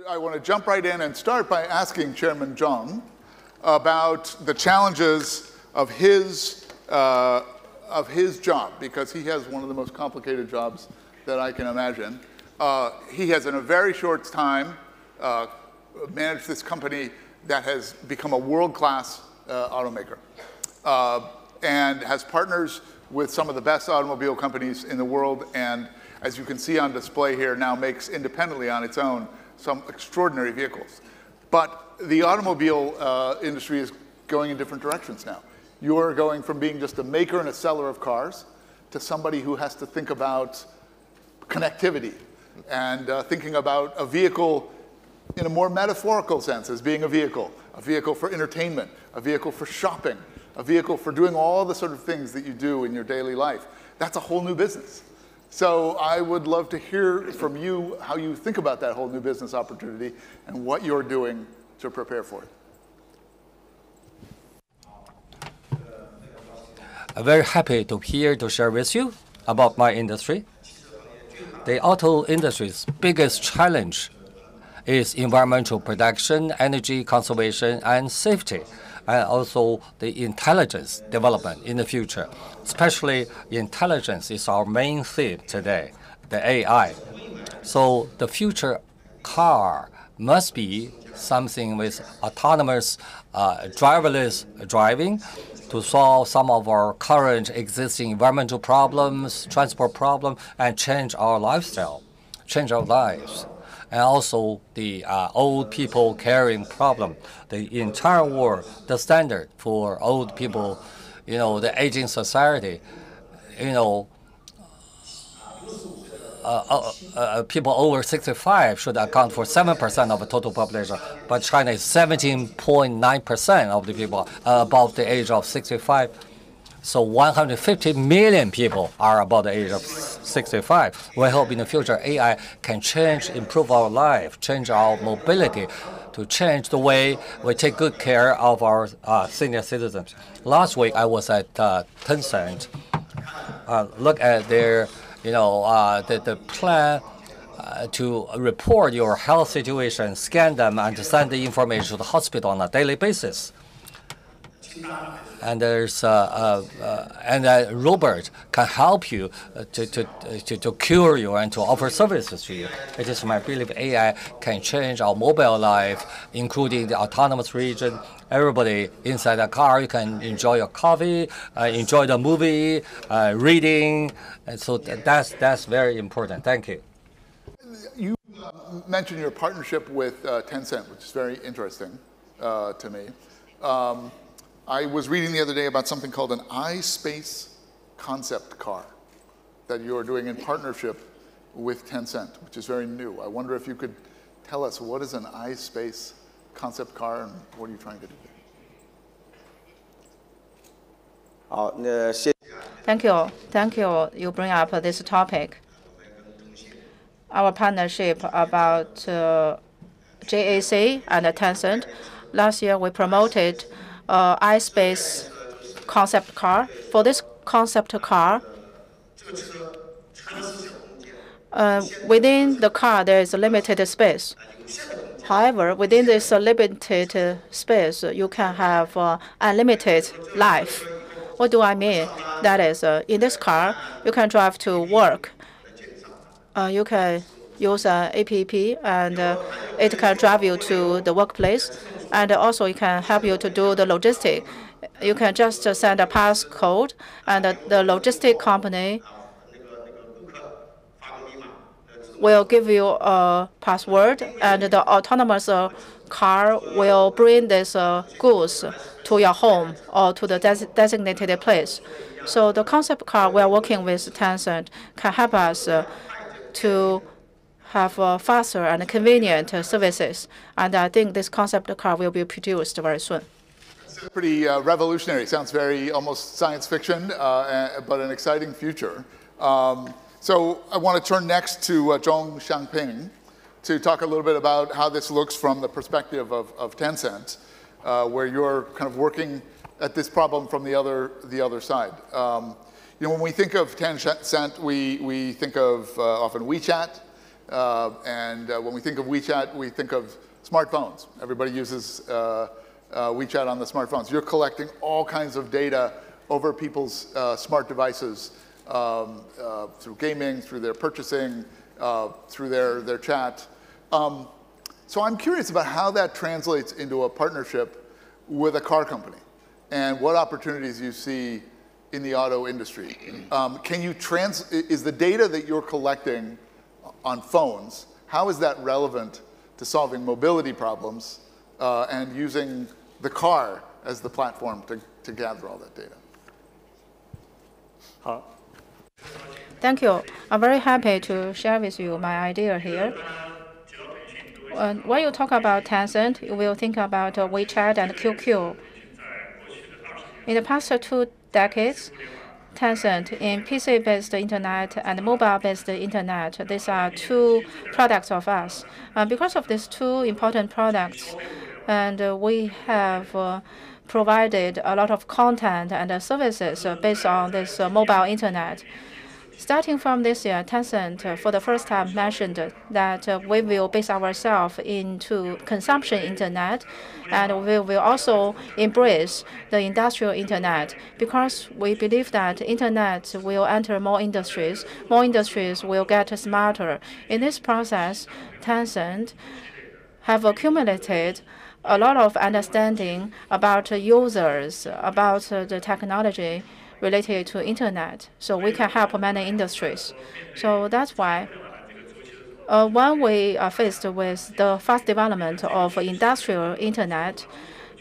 I want to jump right in and start by asking Chairman Zhong about the challenges of his job, because he has one of the most complicated jobs that I can imagine. He has, in a very short time, managed this company that has become a world-class automaker, and has partners with some of the best automobile companies in the world, and as you can see on display here, now makes independently on its own some extraordinary vehicles. But the automobile industry is going in different directions now. You're going from being just a maker and a seller of cars to somebody who has to think about connectivity and thinking about a vehicle in a more metaphorical sense as being a vehicle for entertainment, a vehicle for shopping, a vehicle for doing all the sort of things that you do in your daily life. That's a whole new business. So I would love to hear from you how you think about that whole new business opportunity and what you're doing to prepare for it. I'm very happy to share with you about my industry. The auto industry's biggest challenge is environmental protection, energy conservation, and safety, and also the intelligence development in the future. Especially intelligence is our main theme today, the AI. So the future car must be something with autonomous driverless driving to solve some of our current existing environmental problems, transport problems, and change our lifestyle, change our lives. And also the old people caring problem. The entire world, the standard for old people, the aging society, people over 65 should account for 7% of the total population, but China is 17.9% of the people above the age of 65. So 150 million people are above the age of 65. We hope in the future AI can improve our life, change our mobility, to change the way we take good care of our senior citizens. Last week I was at Tencent. Look at their, the plan to report your health situation, scan them, and send the information to the hospital on a daily basis. And there's and a robot can help you to cure you and to offer services to you. It is my belief AI can change our mobile life, including the autonomous region. Everybody inside the car, you can enjoy your coffee, enjoy the movie, reading, and so that's very important. Thank you. You mentioned your partnership with Tencent, which is very interesting to me. I was reading the other day about something called an iSpace concept car that you're doing in partnership with Tencent, which is very new. I wonder if you could tell us what is an iSpace concept car and what are you trying to do? Thank you. Thank you. You bring up this topic. Our partnership about JAC and Tencent. Last year we promoted iSpace concept car. For this concept car, within the car there is a limited space. However, within this limited space, you can have unlimited life. What do I mean? That is, in this car, you can drive to work. You can use an app, and it can drive you to the workplace. And also, it can help you to do the logistics. You can just send a passcode, and the logistic company will give you a password, and the autonomous car will bring this goods to your home or to the designated place. So the concept car we are working with Tencent can help us to have faster and convenient services. And I think this concept car will be produced very soon. It's pretty revolutionary. Sounds very almost science fiction, but an exciting future. So I want to turn next to Zhong Xiangping to talk a little bit about how this looks from the perspective of Tencent, where you're kind of working at this problem from the other side. When we think of Tencent, we think of often WeChat When we think of WeChat, we think of smartphones. Everybody uses WeChat on the smartphones. You're collecting all kinds of data over people's smart devices through gaming, through their purchasing, through their chat. So I'm curious about how that translates into a partnership with a car company and what opportunities you see in the auto industry. Is the data that you're collecting on phones, how is that relevant to solving mobility problems and using the car as the platform to gather all that data? Thank you. I'm very happy to share with you my idea here. When you talk about Tencent, you will think about WeChat and QQ. In the past 2 decades, Tencent in PC-based internet and mobile-based internet, these are 2 products of us. Because of these 2 important products, and we have provided a lot of content and services based on this mobile internet. Starting from this year, Tencent for the first time mentioned that we will base ourselves into consumption internet, and we will also embrace the industrial internet because we believe that internet will enter more industries will get smarter. In this process, Tencent have accumulated a lot of understanding about users, about the technology related to internet, so we can help many industries. So that's why when we are faced with the fast development of industrial internet,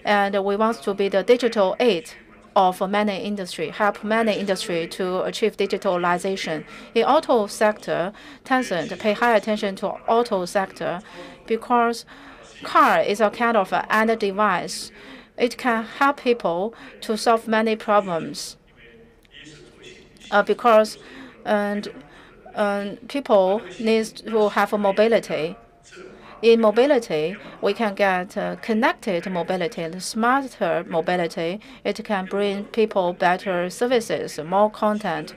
and we want to be the digital aid of many industry, help many industry to achieve digitalization. In auto sector, Tencent pay high attention to auto sector because car is a kind of end device. It can help people to solve many problems. Because people need to have a mobility. In mobility, we can get connected mobility and smarter mobility. It can bring people better services, more content.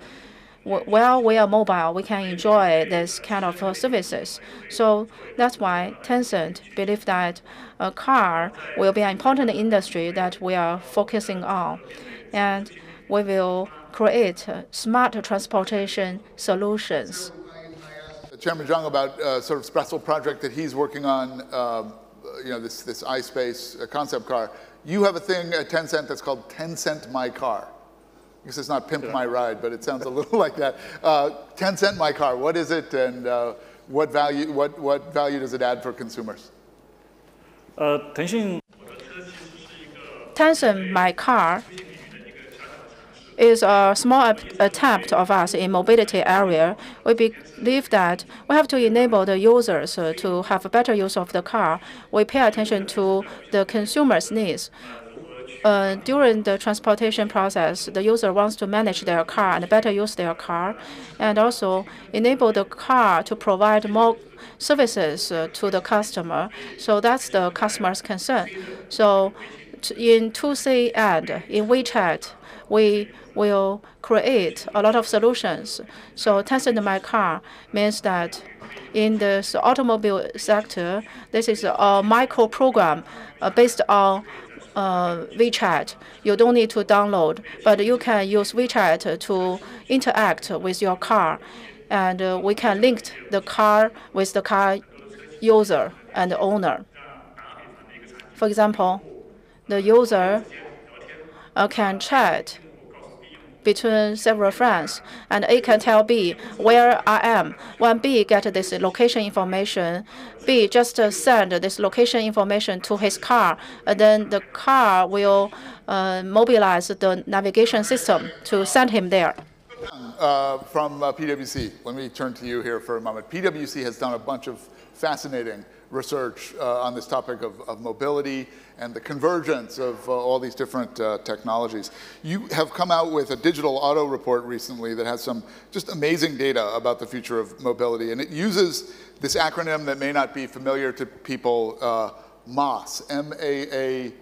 While we are mobile, we can enjoy this kind of services. So that's why Tencent believes that a car will be an important industry that we are focusing on. And we will create smart transportation solutions. Chairman Zhong about a sort of special project that he's working on, this iSpace concept car. You have a thing at Tencent that's called Tencent My Car. I guess it's not Pimp My Ride, but it sounds a little like that. Tencent My Car, what is it, and what value does it add for consumers? Tencent My Car is a small attempt of us in mobility area. We believe that we have to enable the users to have a better use of the car. We pay attention to the consumer's needs. During the transportation process, the user wants to manage their car and better use their car, and also enable the car to provide more services to the customer. So that's the customer's concern. So in 2C and in WeChat, we will create a lot of solutions. So Tencent My Car means that in the automobile sector, this is a micro program based on WeChat. You don't need to download, but you can use WeChat to interact with your car. And we can link the car with the car user and owner. For example, the user can chat between several friends, and A can tell B where I am. When B gets this location information, B just send this location information to his car, and then the car will mobilize the navigation system to send him there. From PwC, let me turn to you here for a moment. PwC has done a bunch of fascinating research on this topic of mobility and the convergence of all these different technologies. You have come out with a digital auto report recently that has some just amazing data about the future of mobility, and it uses this acronym that may not be familiar to people, MAAS, M-A-A-S.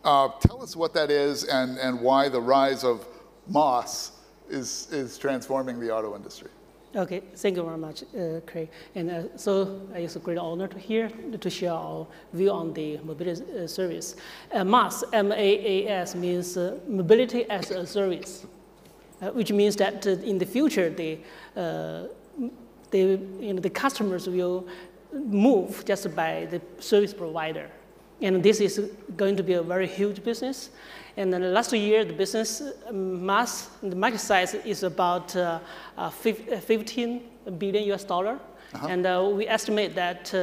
Tell us what that is and why the rise of MAAS is transforming the auto industry. Okay, thank you very much, Craig. And so it's a great honor to share our view on the mobility service. MaaS, M-A-A-S, means mobility as a service, which means that in the future, the customers will move just by the service provider. And this is going to be a very huge business. And then last year, the business MaaS, the market size is about 15 billion US dollar. And we estimate that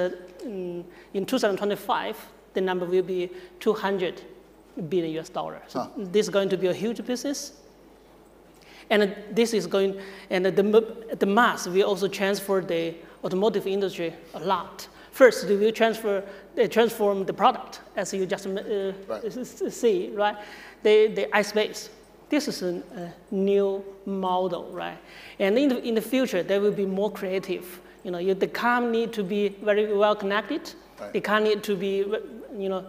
in 2025, the number will be 200 billion US dollar. So this is going to be a huge business. And this is going, and the MaaS will also transfer the automotive industry a lot. First, they will transform the product, as you just see, right? The iSpace. This is a new model, right? And in the future, they will be more creative. The car need to be very well connected. Right. The car need to be,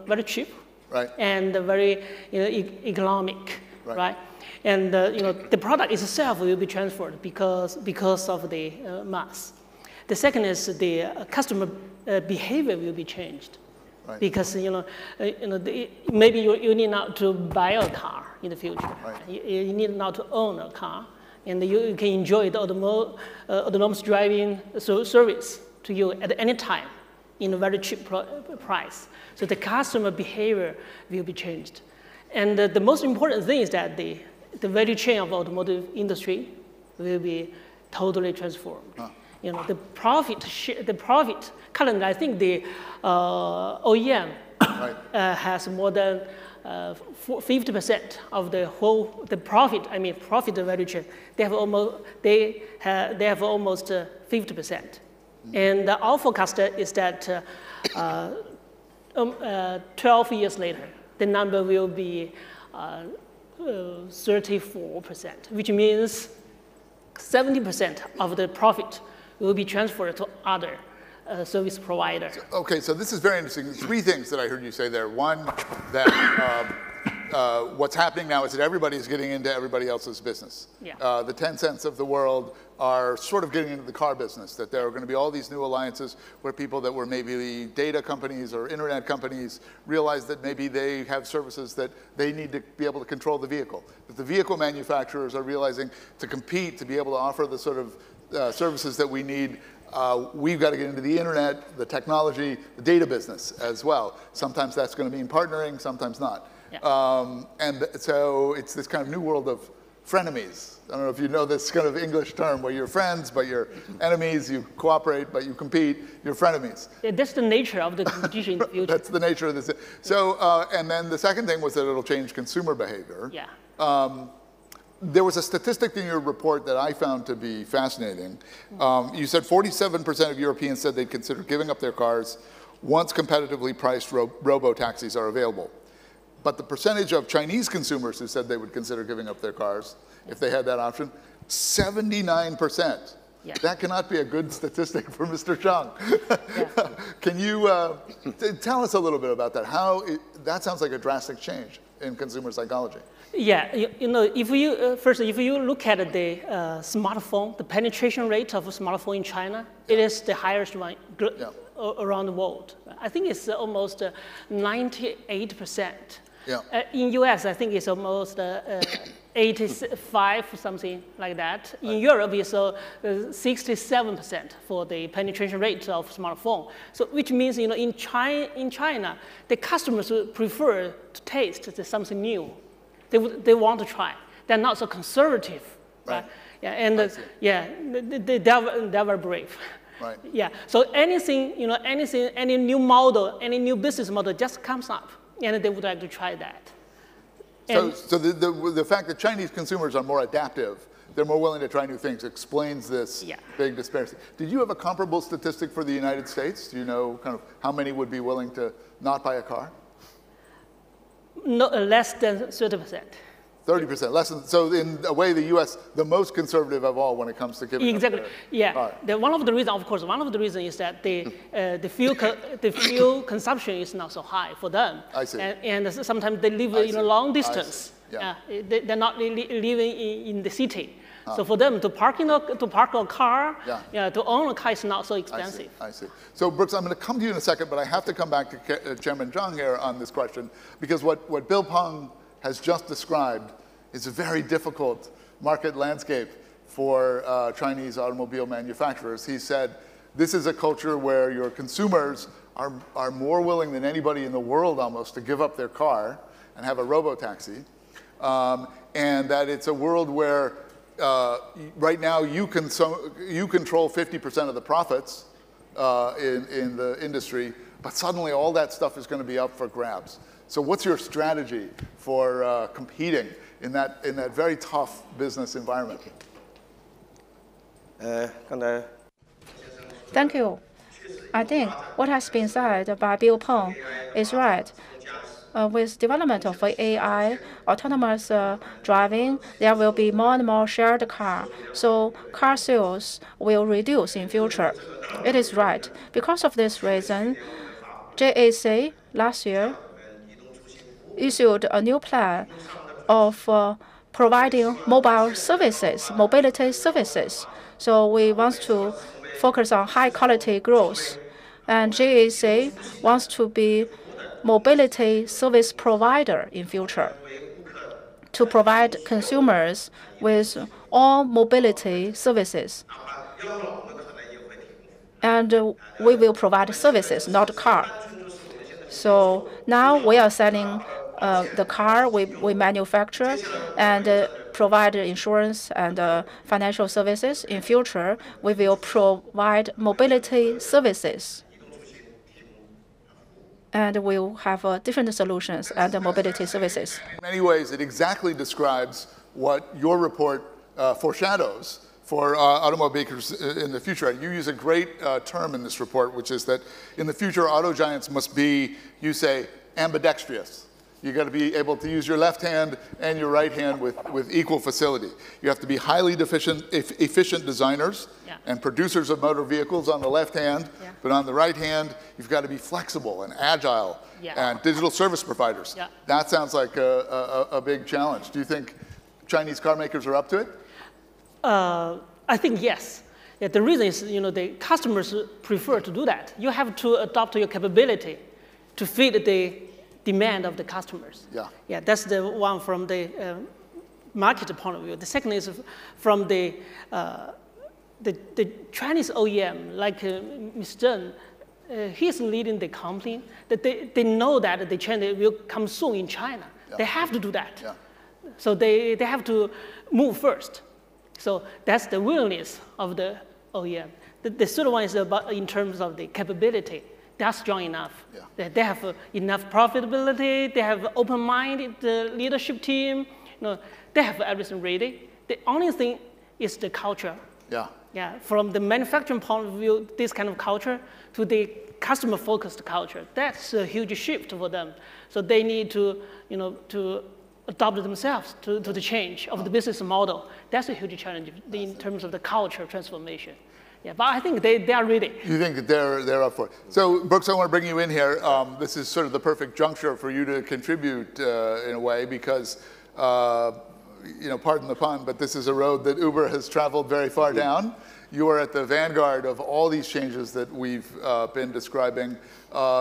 very cheap, right, and very, economic, right? And the product itself will be transferred because of the MaaS. The second is the customer behavior will be changed, right, because maybe you need not to buy a car in the future. Right. You need not to own a car, and you can enjoy the autonomous driving service to you at any time in a very cheap price. So the customer behavior will be changed, and the most important thing is that the value chain of automotive industry will be totally transformed. The profit. Currently, I think the OEM right, has more than 50% of the profit. I mean, profit value chain. They have almost 50%. And our forecast is that 12 years later, the number will be 34%, which means 70% of the profit will be transferred to other service providers. Okay, so this is very interesting. 3 things that I heard you say there. One, that what's happening now is that everybody's getting into everybody else's business. Yeah. The Tencents of the world are sort of getting into the car business, that there are going to be all these new alliances where people that were maybe data companies or internet companies realize that maybe they have services that they need to be able to control the vehicle. That the vehicle manufacturers are realizing to compete, to be able to offer the sort of services that we need, we've got to get into the internet, the technology, the data business as well. Sometimes that's going to mean partnering, sometimes not. Yeah. And so it's this kind of new world of frenemies. I don't know if you know this kind of English term where you're friends, but you're enemies, you cooperate, but you compete, you're frenemies. Yeah, that's the nature of the competition in the future. That's the nature of this. So, and then the second thing was that it'll change consumer behavior. Yeah. There was a statistic in your report that I found to be fascinating. You said 47% of Europeans said they'd consider giving up their cars once competitively priced robo-taxis are available. But the percentage of Chinese consumers who said they would consider giving up their cars if they had that option, 79%. Yeah. That cannot be a good statistic for Mr. Zhong. Yeah. Can you tell us a little bit about that? That sounds like a drastic change in consumer psychology. Yeah, if you look at the smartphone, the penetration rate of a smartphone in China, it is the highest one around the world. I think it's almost 98%. Yeah. In US, I think it's almost 85, something like that. Right. In Europe, it's 67% for the penetration rate of smartphone. So, which means in China, the customers would prefer to taste something new. They want to try. They're not so conservative, right? Yeah, and they're very brave. Right. Yeah. So anything, any new model, any new business model just comes up, and they would like to try that. So the fact that Chinese consumers are more adaptive, they're more willing to try new things, explains this big disparity. Did you have a comparable statistic for the United States? Do you know kind of how many would be willing to not buy a car? No, less than 30%. 30%, less than, so in a way, the U.S., the most conservative of all when it comes to giving exactly. up their Yeah, one of the reasons is that the fuel consumption is not so high for them. I see. And sometimes they live in a long distance. Yeah. They're not living in the city. So for them to park a car, to own a car is not so expensive. I see. So Brooks, I'm going to come to you in a second, but I have to come back to Chairman Zhong here on this question, because what Bill Peng has just described is a very difficult market landscape for Chinese automobile manufacturers. He said, this is a culture where your consumers are more willing than anybody in the world almost to give up their car and have a robo-taxi. And that it's a world where right now you control 50% of the profits in the industry, but suddenly all that stuff is going to be up for grabs. So what's your strategy for competing in that very tough business environment? Thank you. I think what has been said by Bill Peng is right. With development of AI, autonomous driving, there will be more and more shared car. So car sales will reduce in future. It is right. Because of this reason, JAC last year issued a new plan of providing mobile services, mobility services. So we want to focus on high-quality growth. And JAC wants to be mobility service provider in future to provide consumers with all mobility services. And we will provide services, not car. So now we are selling the car we manufacture and provide insurance and financial services. In future, we will provide mobility services. And we'll have different solutions and mobility services. In many ways, it exactly describes what your report foreshadows for automakers in the future. You use a great term in this report, which is that in the future, auto giants must be, you say, ambidextrous. You've got to be able to use your left hand and your right hand with equal facility. You have to be highly efficient designers and producers of motor vehicles on the left hand, but on the right hand, you've got to be flexible and agile and digital service providers. That sounds like a big challenge. Do you think Chinese car makers are up to it? I think yes. The reason is, the customers prefer to do that. You have to adopt your capability to fit the demand of the customers. That's the one from the market point of view. The second is from the Chinese OEM, like Mr. Zeng, he's leading the company. That they know that the China will come soon in China. They have to do that. So they have to move first. So that's the willingness of the OEM. The third one is about in terms of the capability. That's strong enough. They have enough profitability. They have open-minded leadership team. They have everything ready. The only thing is the culture. From the manufacturing point of view, this kind of culture to the customer-focused culture, that's a huge shift for them. So they need to, to adopt themselves to the change of the business model. That's a huge challenge in terms of the culture transformation. But I think they are ready. You think that they're up for it. So Brooks, I want to bring you in here. This is sort of the perfect juncture for you to contribute in a way because, pardon the pun, but this is a road that Uber has traveled very far down. You are at the vanguard of all these changes that we've been describing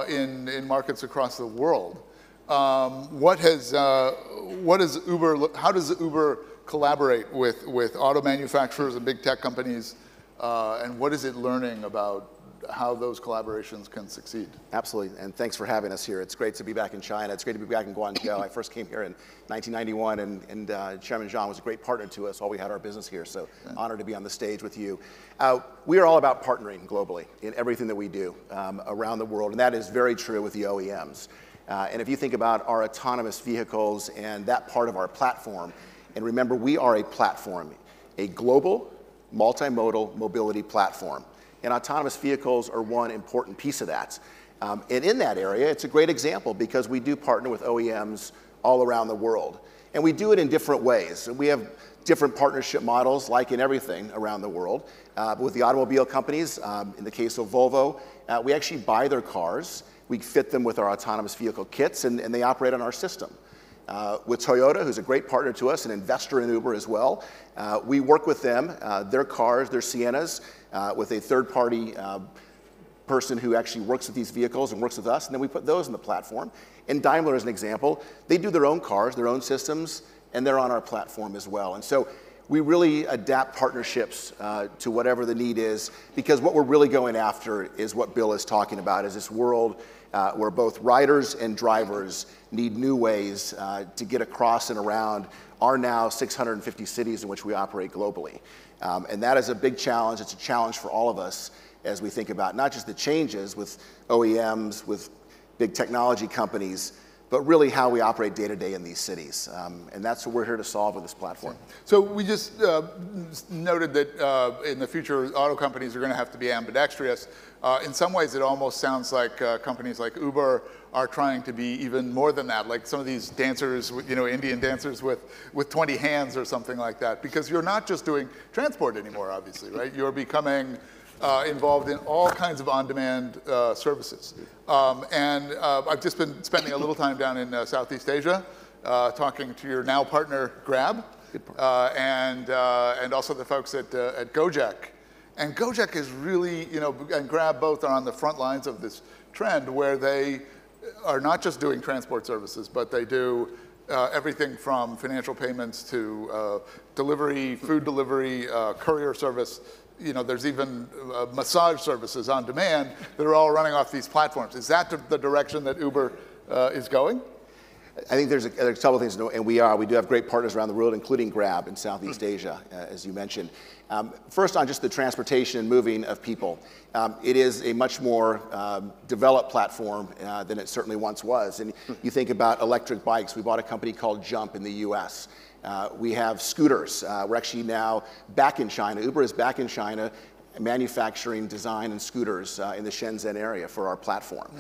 in markets across the world. How does Uber collaborate with auto manufacturers and big tech companies? And what is it learning about how those collaborations can succeed? Absolutely, and thanks for having us here. It's great to be back in China. It's great to be back in Guangzhou. I first came here in 1991, and Chairman Zhong was a great partner to us while we had our business here, so honored to be on the stage with you. We are all about partnering globally in everything that we do around the world, and that is very true with the OEMs. And if you think about our autonomous vehicles and that part of our platform, and remember, we are a platform, a global multimodal mobility platform. And autonomous vehicles are one important piece of that. And in that area, it's a great example because we do partner with OEMs all around the world. And we do it in different ways. We have different partnership models, like in everything around the world. With the automobile companies, in the case of Volvo, we actually buy their cars. We fit them with our autonomous vehicle kits, and they operate on our system. with Toyota, who's a great partner to us, an investor in Uber as well. We work with them, their cars, their Siennas, with a third-party person who actually works with these vehicles and works with us, and then we put those on the platform. And Daimler, as an example, they do their own cars, their own systems, and they're on our platform as well. And so we really adapt partnerships to whatever the need is, because what we're really going after is what Bill is talking about, is this world where both riders and drivers need new ways to get across and around our now 650 cities in which we operate globally. And that is a big challenge. It's a challenge for all of us as we think about not just the changes with OEMs, with big technology companies, but really how we operate day to day in these cities. And that's what we're here to solve with this platform. So we just noted that in the future, auto companies are going to have to be ambidextrous. In some ways, it almost sounds like companies like Uber are trying to be even more than that, like some of these dancers, Indian dancers with 20 hands or something like that, because you're not just doing transport anymore, obviously, right? You're becoming involved in all kinds of on-demand services. And I've just been spending a little time down in Southeast Asia, talking to your now partner, Grab, and also the folks at Gojek. And Gojek is really, and Grab both are on the front lines of this trend where they are not just doing transport services, but they do everything from financial payments to delivery, food delivery, courier service. There's even massage services on demand that are all running off these platforms. Is that the direction that Uber is going? I think there's a couple of things, and we do have great partners around the world, including Grab in Southeast Asia, as you mentioned. First, on just the transportation and moving of people, it is a much more developed platform than it certainly once was. And you think about electric bikes. We bought a company called Jump in the US. We have scooters. We're actually now back in China. Uber is back in China, manufacturing, design, and scooters in the Shenzhen area for our platform.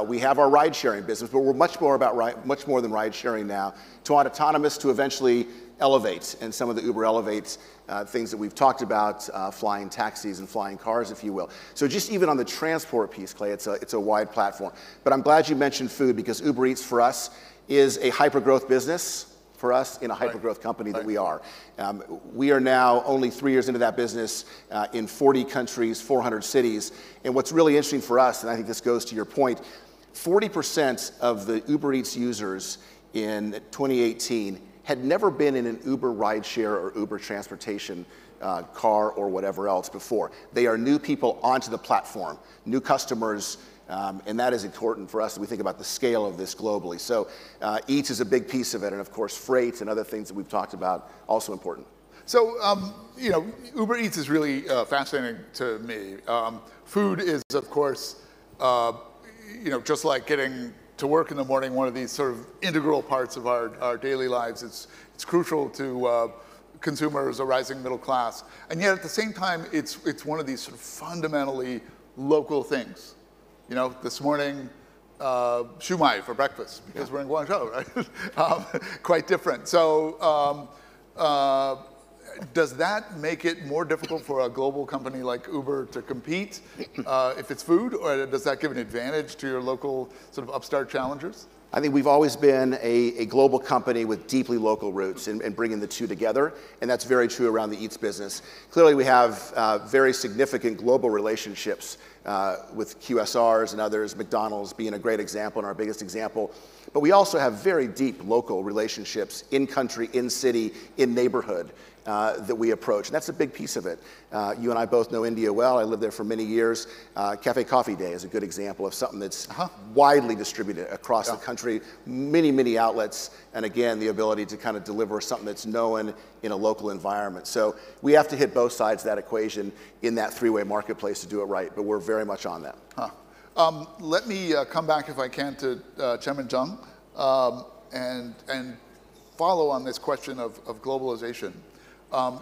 We have our ride-sharing business, but we're much more than ride-sharing now, to autonomous, to eventually Elevate, and some of the Uber Elevate things that we've talked about, flying taxis and flying cars, if you will. So just even on the transport piece, Clay, it's a wide platform. But I'm glad you mentioned food, because Uber Eats for us is a hyper-growth business for us in a hyper-growth company that we are. We are now only 3 years into that business in 40 countries, 400 cities. And what's really interesting for us, and I think this goes to your point, 40% of the Uber Eats users in 2018 had never been in an Uber rideshare or Uber transportation car or whatever else before. They are new people onto the platform, new customers, and that is important for us as we think about the scale of this globally. So Eats is a big piece of it, and of course freight and other things that we've talked about, also important. So, Uber Eats is really fascinating to me. Food is, of course, just like getting to work in the morning, one of these sort of integral parts of our daily lives. It's crucial to consumers, a rising middle class. And yet at the same time, it's one of these sort of fundamentally local things. This morning, shumai for breakfast, because we're in Guangzhou, right? Quite different. So does that make it more difficult for a global company like Uber to compete if it's food, or does that give an advantage to your local sort of upstart challengers? I think we've always been a global company with deeply local roots and bringing the two together, and that's very true around the Eats business. Clearly, we have very significant global relationships with QSRs and others, McDonald's being a great example and our biggest example. But we also have very deep local relationships in country, in city, in neighborhood that we approach. And that's a big piece of it. You and I both know India well. I lived there for many years. Cafe Coffee Day is a good example of something that's widely distributed across the country, many, many outlets, and again, the ability to kind of deliver something that's known in a local environment. So we have to hit both sides of that equation in that three-way marketplace to do it right, but we're very much on that. Let me come back, if I can, to Chairman Zhong and follow on this question of globalization.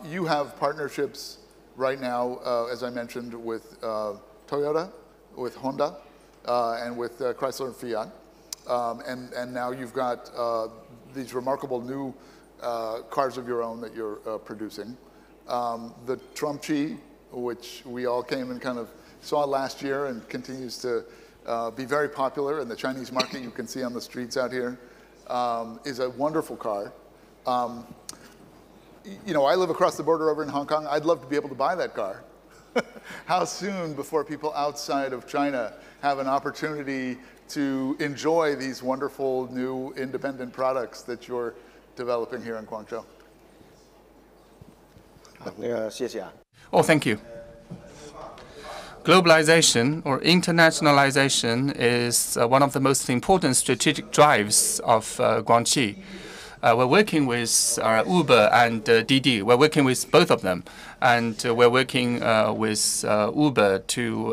You have partnerships right now, as I mentioned, with Toyota, with Honda, and with Chrysler and Fiat. And now you've got these remarkable new cars of your own that you're producing. The Trumpchi, which we all came and kind of saw last year and continues to be very popular in the Chinese market, you can see on the streets out here. is a wonderful car. You know, I live across the border over in Hong Kong. I'd love to be able to buy that car. How soon before people outside of China have an opportunity to enjoy these wonderful new independent products that you're developing here in Guangzhou? Oh, thank you. Globalization or internationalization is one of the most important strategic drives of Guangxi. We're working with Uber and Didi. We're working with both of them, and we're working with Uber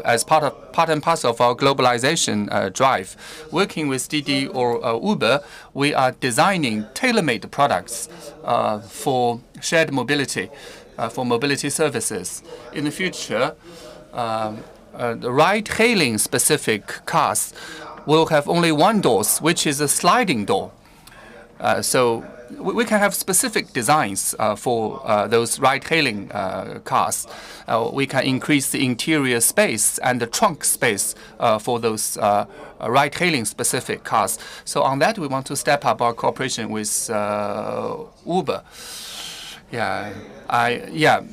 as part and parcel of our globalization drive. Working with Didi or Uber, we are designing tailor-made products for shared mobility, for mobility services. In the future, the ride-hailing specific cars will have only one door, which is a sliding door. So we can have specific designs for those ride-hailing cars. We can increase the interior space and the trunk space for those ride-hailing specific cars. So on that, we want to step up our cooperation with Uber.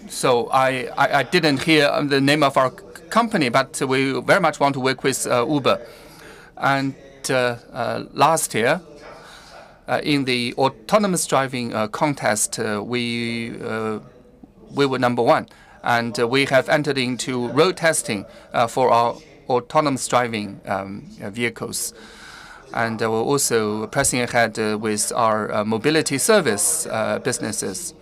So I didn't hear the name of our company, but we very much want to work with Uber. And last year, in the autonomous driving contest, we were #1, and we have entered into road testing for our autonomous driving vehicles. And we're also pressing ahead with our mobility service businesses.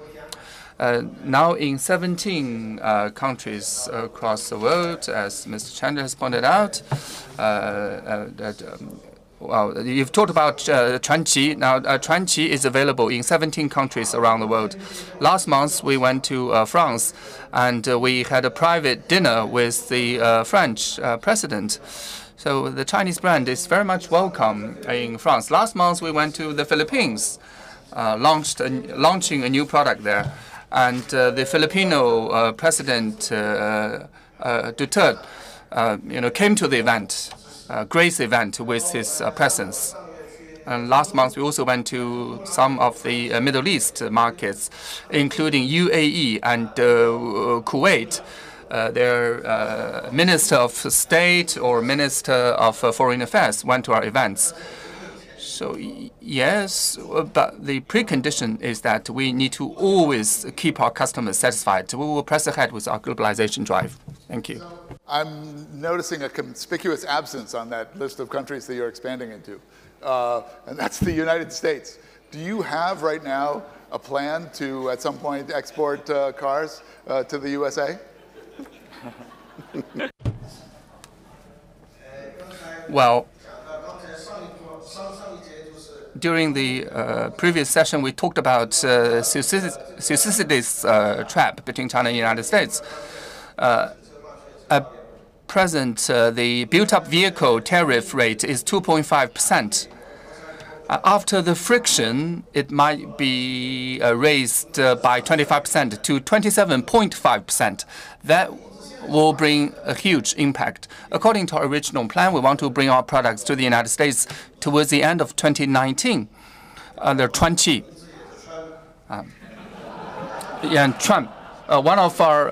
Now in 17 countries across the world, as Mr. Chandler has pointed out, well, you've talked about Chuanqi. Now, Chuanqi is available in 17 countries around the world. Last month, we went to France, and we had a private dinner with the French president. So the Chinese brand is very much welcome in France. Last month, we went to the Philippines, launching a new product there. And the Filipino President Duterte, came to the event. Great event with his presence. And last month, we also went to some of the Middle East markets, including UAE and Kuwait. Their Minister of State or Minister of Foreign Affairs went to our events. So yes, but the precondition is that we need to always keep our customers satisfied. We will press ahead with our globalization drive. Thank you. I'm noticing a conspicuous absence on that list of countries that you're expanding into, and that's the United States. Do you have right now a plan to, at some point, export cars to the USA? Well, during the previous session, we talked about Thucydides' trap between China and the United States. At present, the built-up vehicle tariff rate is 2.5%. After the friction, it might be raised by 25% to 27.5%. That will bring a huge impact. According to our original plan, we want to bring our products to the United States towards the end of 2019 under Chuanqi. And Trump. One of our,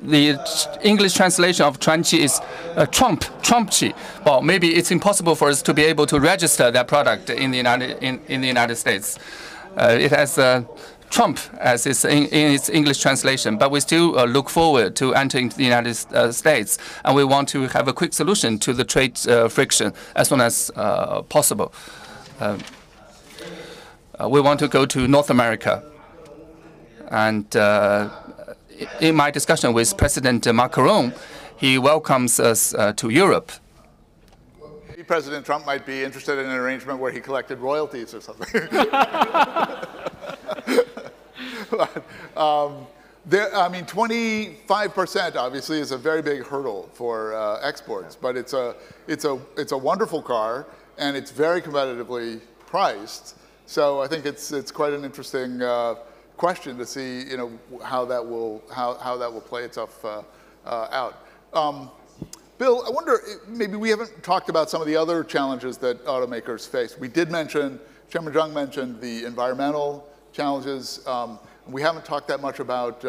the English translation of Chuanqi is Trumpqi. Well, maybe it's impossible for us to be able to register that product in the United States. It has Trump as in its English translation, but we still look forward to entering the United States, and we want to have a quick solution to the trade friction as soon as possible. We want to go to North America. And in my discussion with President Macron, he welcomes us to Europe. President Trump might be interested in an arrangement where he collected royalties or something. But, I mean, 25% obviously is a very big hurdle for exports, but it's a wonderful car and it's very competitively priced. So I think it's quite an interesting question to see, how that will play itself out. Bill, I wonder, maybe we haven't talked about some of the other challenges that automakers face. We did mention Chairman Zhong mentioned the environmental challenges. We haven't talked that much about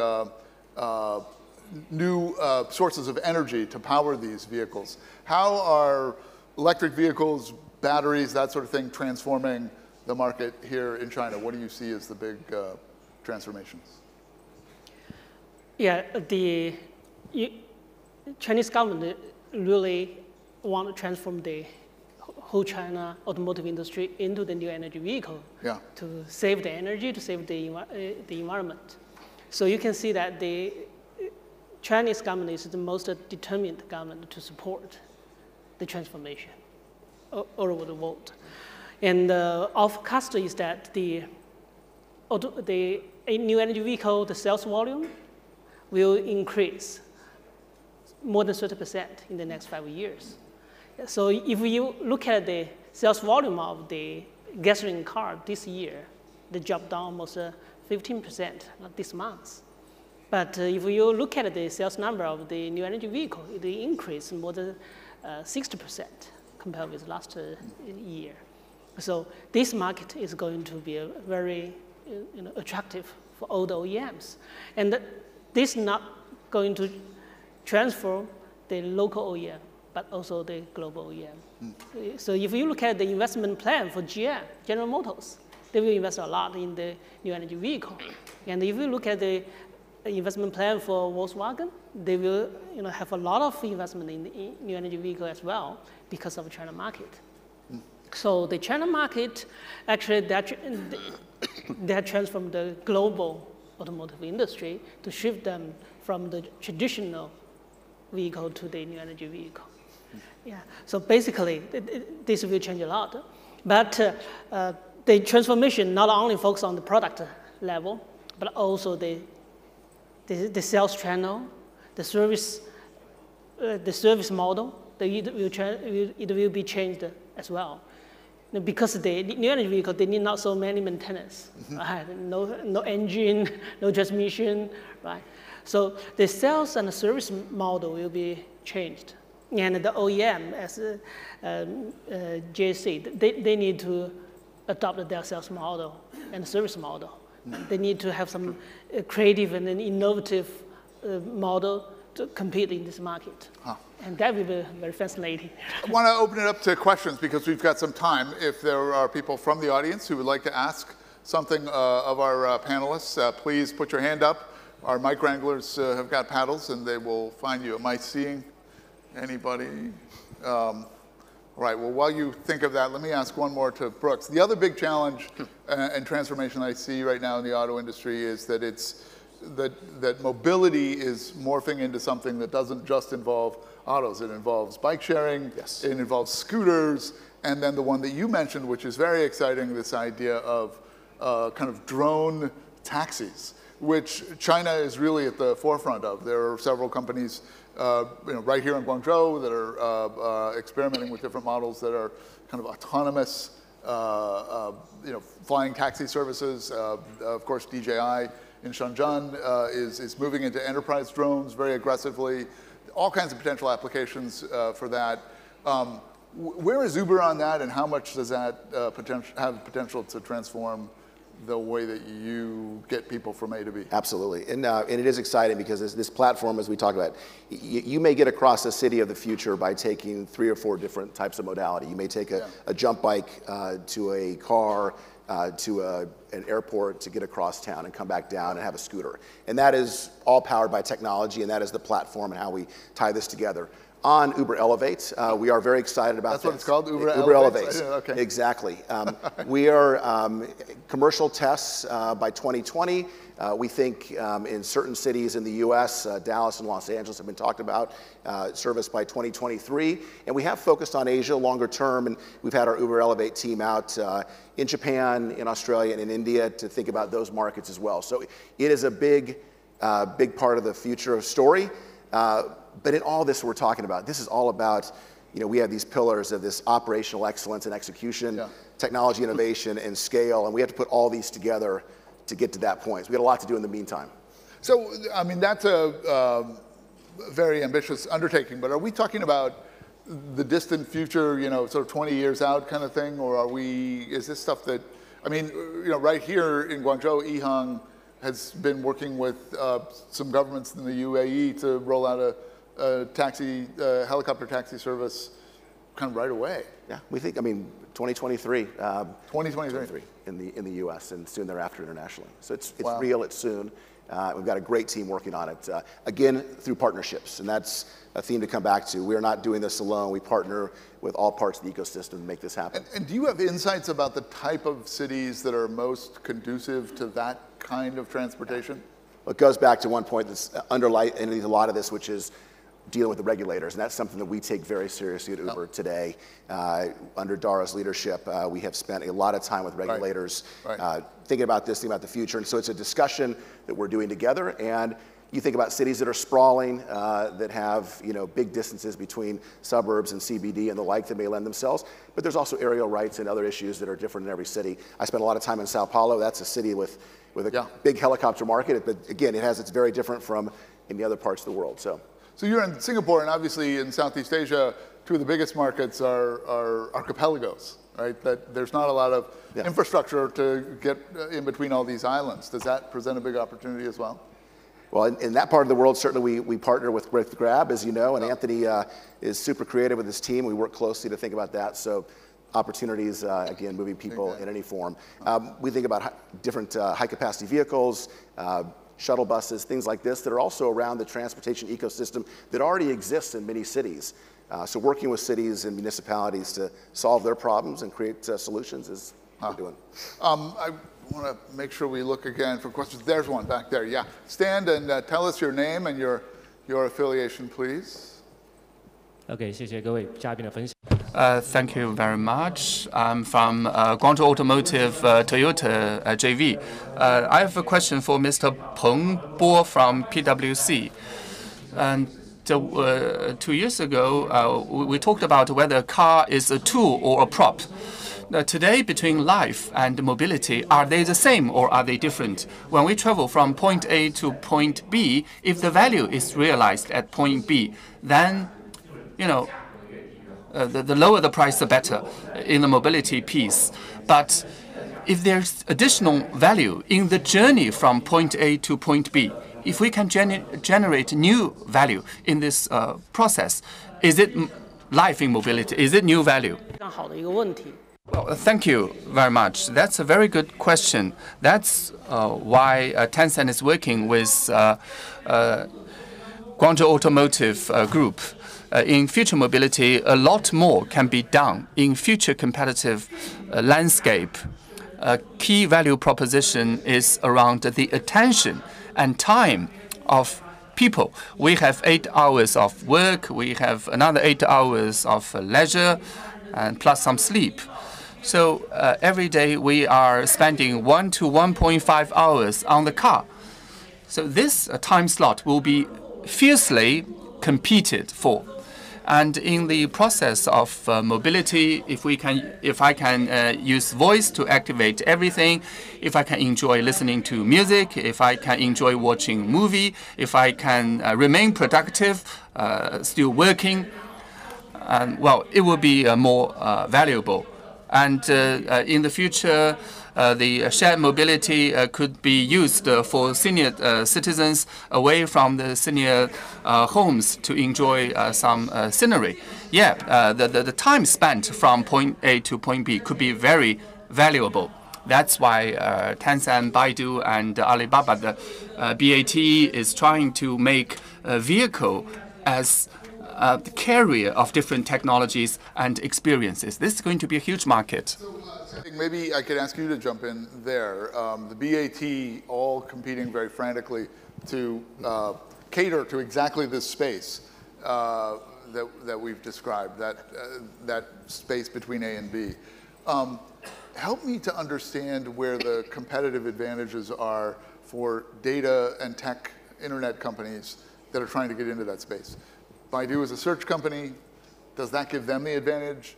new sources of energy to power these vehicles. How are electric vehicles, batteries, that sort of thing, transforming the market here in China? What do you see as the big transformations? Yeah, the Chinese government really want to transform the whole China automotive industry into the new energy vehicle to save the energy, to save the environment. So you can see that the Chinese government is the most determined government to support the transformation all over the world. And our forecast is that the new energy vehicle, the sales volume, will increase more than 30% in the next 5 years. So if you look at the sales volume of the gasoline car this year, they dropped down almost 15% this month. But if you look at the sales number of the new energy vehicle, it increased more than 60% compared with last year. So this market is going to be very attractive for all the OEMs. And this is not going to transform the local OEM, but also the global OEM. So if you look at the investment plan for GM, General Motors, they will invest a lot in the new energy vehicle. And if you look at the investment plan for Volkswagen, they will have a lot of investment in the new energy vehicle as well because of the China market. So the China market, actually, that transformed the global automotive industry to shift them from the traditional vehicle to the new energy vehicle. Yeah. So basically, this will change a lot. But the transformation not only focus on the product level, but also the sales channel, the service model. It will be changed as well. Because the new energy vehicle, they need not so many maintenance, right? No engine, no transmission, right? So the sales and the service model will be changed. And the OEM, as JC, they need to adopt their sales model and service model. They need to have some creative and innovative model to compete in this market. And that will be very fascinating. I want to open it up to questions because we've got some time. If there are people from the audience who would like to ask something of our panelists, please put your hand up. Our mic wranglers have got paddles and they will find you. Am I seeing anybody? All right, well, while you think of that, let me ask one more to Brooks. The other big challenge and transformation I see right now in the auto industry is that that mobility is morphing into something that doesn't just involve autos. It involves bike sharing, it involves scooters, and then the one that you mentioned, which is very exciting, this idea of kind of drone taxis, which China is really at the forefront of. There are several companies right here in Guangzhou that are experimenting with different models that are kind of autonomous flying taxi services. Of course, DJI in Shenzhen is moving into enterprise drones very aggressively. All kinds of potential applications for that. Where is Uber on that, and how much does that have potential to transform the way that you get people from A to B? Absolutely, and it is exciting because this platform, as we talked about, you may get across the city of the future by taking 3 or 4 different types of modality. You may take a jump bike to a car, to an airport to get across town and come back down and have a scooter. And that is all powered by technology, and that is the platform and how we tie this together. On Uber Elevate, we are very excited about That's what it's called, Uber Elevate. Okay. Exactly. We are commercial tests by 2020. We think in certain cities in the US, Dallas and Los Angeles have been talked about, service by 2023. And we have focused on Asia longer term, and we've had our Uber Elevate team out in Japan, in Australia, and in India to think about those markets as well. So it is a big part of the future story. But in all this we're talking about, this is all about, we have these pillars of this operational excellence and execution, technology innovation and scale, and we have to put all these together to get to that point. So we got a lot to do in the meantime. So, I mean, that's a very ambitious undertaking, but are we talking about the distant future, sort of 20 years out kind of thing, or is this stuff that, I mean, right here in Guangzhou, Qinghong has been working with some governments in the UAE to roll out a helicopter taxi service kind of right away. Yeah, we think, 2023. 2023 in the U.S. and soon thereafter internationally. So it's Wow. real, it's soon. We've got a great team working on it. Again, through partnerships, and that's a theme to come back to. We're not doing this alone. We partner with all parts of the ecosystem to make this happen. And do you have insights about the type of cities that are most conducive to that kind of transportation? Well, it goes back to one point that's underlies a lot of this, which is dealing with the regulators, and that's something that we take very seriously at Uber today. Under Dara's leadership, we have spent a lot of time with regulators thinking about this, thinking about the future, and so it's a discussion that we're doing together. And you think about cities that are sprawling, that have big distances between suburbs and CBD and the like that may lend themselves, but there's also aerial rights and other issues that are different in every city. I spent a lot of time in Sao Paulo. That's a city with a big helicopter market, but again, it's very different from in the other parts of the world. So you're in Singapore, and obviously in Southeast Asia, two of the biggest markets are archipelagos, right? That there's not a lot of infrastructure to get in between all these islands. Does that present a big opportunity as well? Well, in that part of the world, certainly we partner with Grab, as you know, and Anthony is super creative with his team. We work closely to think about that. So opportunities, again, moving people in any form. We think about different high-capacity vehicles, shuttle buses, things like this that are also around the transportation ecosystem that already exists in many cities. So working with cities and municipalities to solve their problems and create solutions is what we're doing. I want to make sure we look again for questions. There's one back there. Yeah, stand and tell us your name and your affiliation, please. OK， 谢谢各位嘉宾的分享。Thank you very much. I'm from Guangzhou Automotive Toyota JV. I have a question for Mr. Peng Bo from PwC. And 2 years ago, we talked about whether a car is a tool or a prop. Today, between life and mobility, are they the same or are they different? When we travel from point A to point B, if the value is realized at point B, then the lower the price, the better in the mobility piece. But if there's additional value in the journey from point A to point B, if we can generate new value in this process, is it life in mobility? Is it new value? Well, thank you very much. That's a very good question. That's why Tencent is working with Guangzhou Automotive Group. In future mobility, a lot more can be done in future competitive landscape. A key value proposition is around the attention and time of people. We have 8 hours of work, we have another 8 hours of leisure, and plus some sleep. So every day we are spending 1 to 1.5 hours on the car. So this time slot will be fiercely competed for. And in the process of mobility, if I can use voice to activate everything, if I can enjoy listening to music, if I can enjoy watching movie, if I can remain productive, still working, well, it will be more valuable. And in the future, the shared mobility could be used for senior citizens away from the senior homes to enjoy some scenery. Yeah, the time spent from point A to point B could be very valuable. That's why Tencent, Baidu, and Alibaba, the BAT, is trying to make a vehicle as the carrier of different technologies and experiences. This is going to be a huge market. Maybe I could ask you to jump in there. The BAT all competing very frantically to cater to exactly this space that we've described, that space between A and B. Help me to understand where the competitive advantages are for data and tech internet companies that are trying to get into that space. Baidu is a search company. Does that give them the advantage?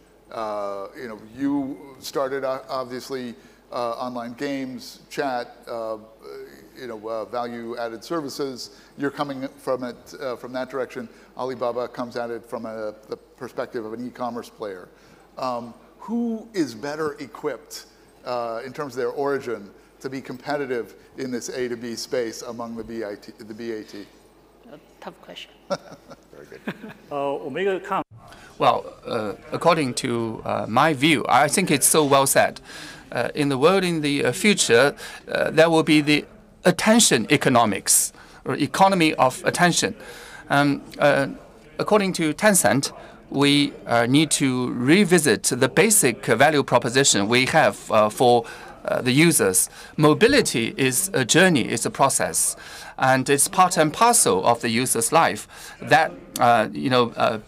You started obviously online games, chat. value-added services. You're coming from it from that direction. Alibaba comes at it from the perspective of an e-commerce player. Who is better equipped in terms of their origin to be competitive in this A to B space among the BAT? Tough question. Very good. Well, according to my view, I think it's so well said. In the world in the future, there will be the attention economics, or economy of attention. According to Tencent, we need to revisit the basic value proposition we have for the users. Mobility is a journey, it's a process, and it's part and parcel of the user's life. That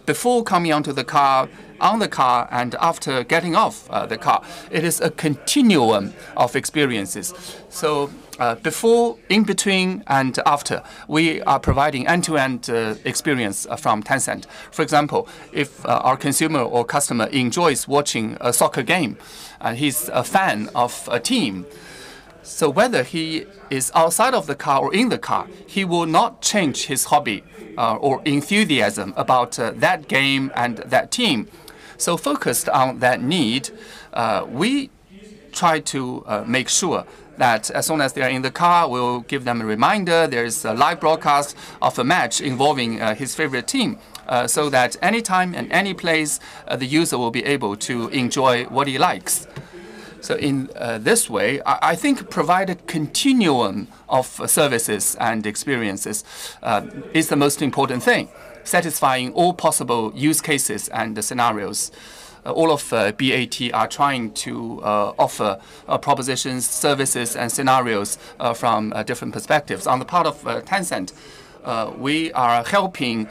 before coming onto the car, on the car, and after getting off the car, it is a continuum of experiences. So before, in between, and after, we are providing end-to-end experience from Tencent. For example, if our consumer or customer enjoys watching a soccer game, and he's a fan of a team, so whether he is outside of the car or in the car, he will not change his hobby or enthusiasm about that game and that team. So focused on that need, we try to make sure that as soon as they are in the car, we'll give them a reminder. There's a live broadcast of a match involving his favorite team, so that anytime and any place, the user will be able to enjoy what he likes. So in this way, I think provide a continuum of services and experiences is the most important thing, satisfying all possible use cases and scenarios. All of BAT are trying to offer propositions, services, and scenarios from different perspectives. On the part of Tencent, we are helping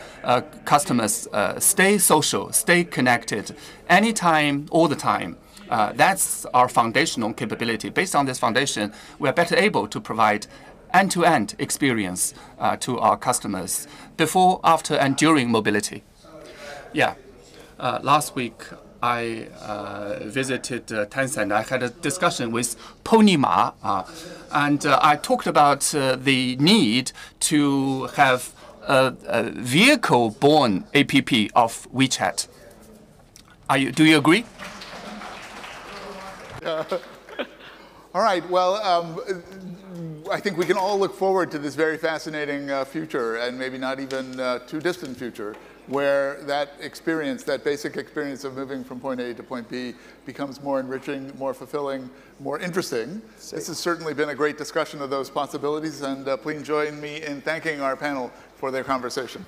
customers stay social, stay connected, anytime, all the time. That's our foundational capability. Based on this foundation, we are better able to provide end-to-end experience to our customers before, after, and during mobility. Yeah. Last week, I visited Tencent. I had a discussion with Pony Ma, and I talked about the need to have a vehicle-borne app of WeChat. Do you agree? All right. Well, I think we can all look forward to this very fascinating future, and maybe not even too distant future, where that experience, that basic experience of moving from point A to point B, becomes more enriching, more fulfilling, more interesting. This has certainly been a great discussion of those possibilities, and please join me in thanking our panel for their conversation.